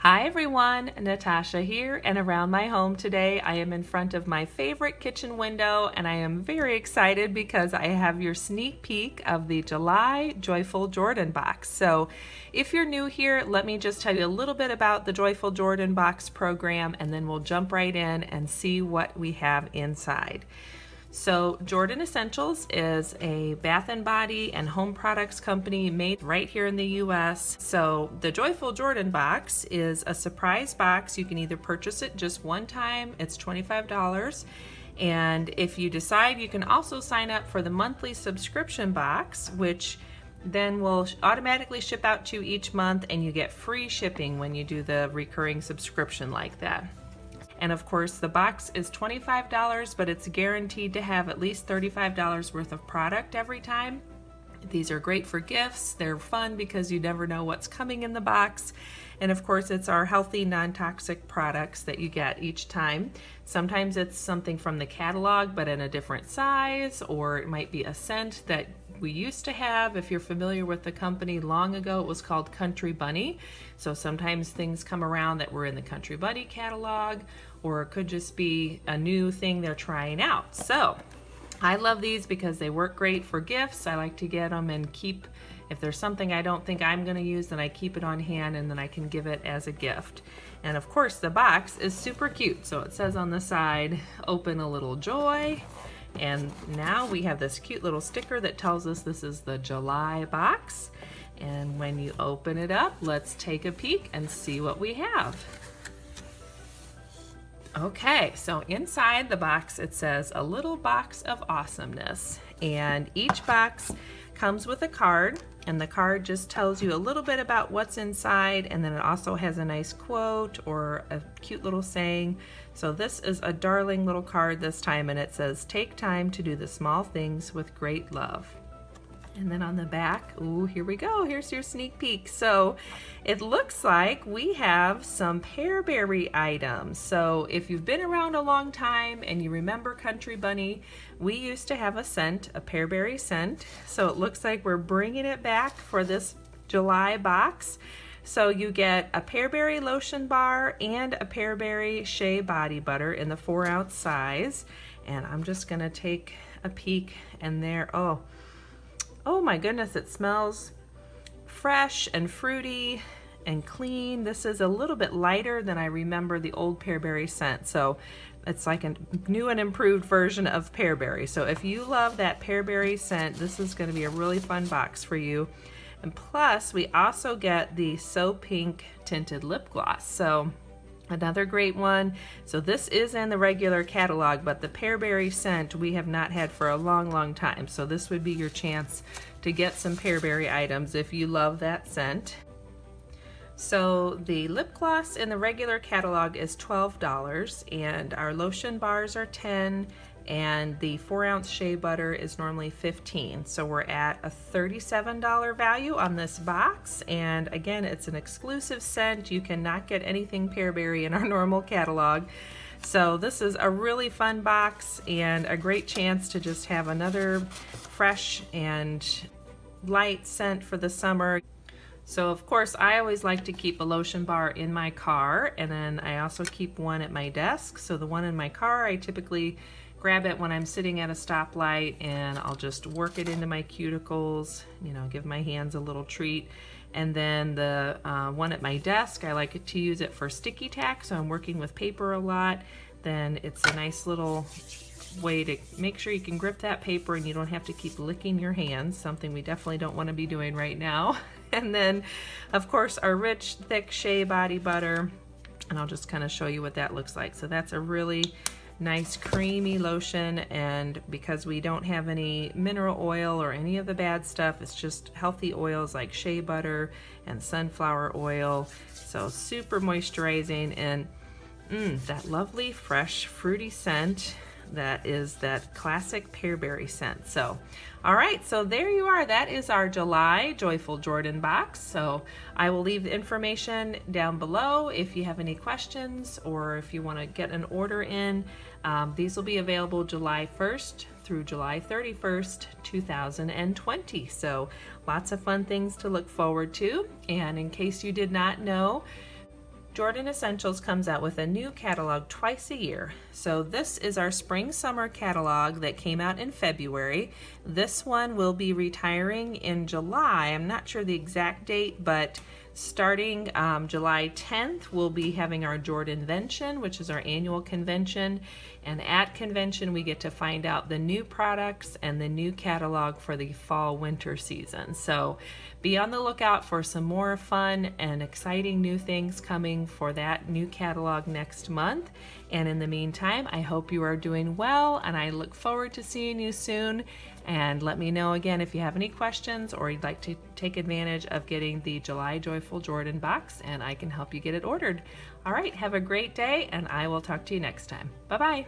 Hi everyone, Natasha here, and around my home today I am in front of my favorite kitchen window, and I am very excited because I have your sneak peek of the July Joyful Jordan box. So if you're new here, let me just tell you a little bit about the Joyful Jordan box program, and then we'll jump right in and see what we have inside. So Jordan Essentials is a bath and body and home products company made right here in the US. So the Joyful Jordan box is a surprise box. You can either purchase it just one time, it's $25. And if you decide, you can also sign up for the monthly subscription box, which then will automatically ship out to you each month, and you get free shipping when you do the recurring subscription like that. And of course, the box is $25, but it's guaranteed to have at least $35 worth of product every time. These are great for gifts. They're fun because you never know what's coming in the box. And of course, it's our healthy, non-toxic products that you get each time. Sometimes it's something from the catalog, but in a different size, or it might be a scent that we used to have. If you're familiar with the company, long ago it was called Country Bunny. So sometimes things come around that were in the Country Bunny catalog, or it could just be a new thing they're trying out. So I love these because they work great for gifts. I like to get them and keep, if there's something I don't think I'm going to use, then I keep it on hand and then I can give it as a gift. And of course the box is super cute. So it says on the side, open a little joy. And now we have this cute little sticker that tells us this is the July box. And when you open it up, let's take a peek and see what we have. Okay, so inside the box it says a little box of awesomeness, and each box comes with a card, and the card just tells you a little bit about what's inside, and then it also has a nice quote or a cute little saying. So this is a darling little card this time, and it says, "Take time to do the small things with great love." And then on the back, ooh, here we go. Here's your sneak peek. So it looks like we have some Pearberry items. So if you've been around a long time and you remember Country Bunny, we used to have a scent, a Pearberry scent. So it looks like we're bringing it back for this July box. So you get a Pearberry lotion bar and a Pearberry shea body butter in the 4-ounce size. And I'm just gonna take a peek, and there, oh my goodness, it smells fresh and fruity and clean. This is a little bit lighter than I remember the old Pearberry scent. So it's like a new and improved version of Pearberry. So if you love that Pearberry scent, this is going to be a really fun box for you. And plus, we also get the So Pink tinted lip gloss. So another great one. So this is in the regular catalog, but the Pearberry scent we have not had for a long time. So this would be your chance to get some Pearberry items if you love that scent. So the lip gloss in the regular catalog is $12, and our lotion bars are $10, and the 4-ounce shea butter is normally $15. So we're at a $37 value on this box, and again, it's an exclusive scent. You cannot get anything Pearberry in our normal catalog. So this is a really fun box and a great chance to just have another fresh and light scent for the summer. So of course, I always like to keep a lotion bar in my car, and then I also keep one at my desk. So the one in my car, I typically grab it when I'm sitting at a stoplight, and I'll just work it into my cuticles, you know, give my hands a little treat. And then the one at my desk, I like to use it for sticky tack, so I'm working with paper a lot. Then it's a nice little way to make sure you can grip that paper and you don't have to keep licking your hands, something we definitely don't want to be doing right now. And then, of course, our rich, thick shea body butter, and I'll just kind of show you what that looks like. So that's a really nice creamy lotion, and because we don't have any mineral oil or any of the bad stuff, it's just healthy oils like shea butter and sunflower oil. So super moisturizing, and that lovely fresh fruity scent that is that classic Pearberry scent. So all right, so there you are. That is our July Joyful Jordan box. So I will leave the information down below if you have any questions, or if you want to get an order in. These will be available July 1st through July 31st, 2020. So lots of fun things to look forward to. And in case you did not know, Jordan Essentials comes out with a new catalog twice a year. So this is our spring summer catalog that came out in February. This one will be retiring in July. I'm not sure the exact date, but starting July 10th, we'll be having our Jordanvention, which is our annual convention. And at convention, we get to find out the new products and the new catalog for the fall winter season. So be on the lookout for some more fun and exciting new things coming for that new catalog next month. And in the meantime, I hope you are doing well, and I look forward to seeing you soon. And let me know again if you have any questions or you'd like to take advantage of getting the July Joyful Jordan box, and I can help you get it ordered. All right, have a great day, and I will talk to you next time. Bye-bye.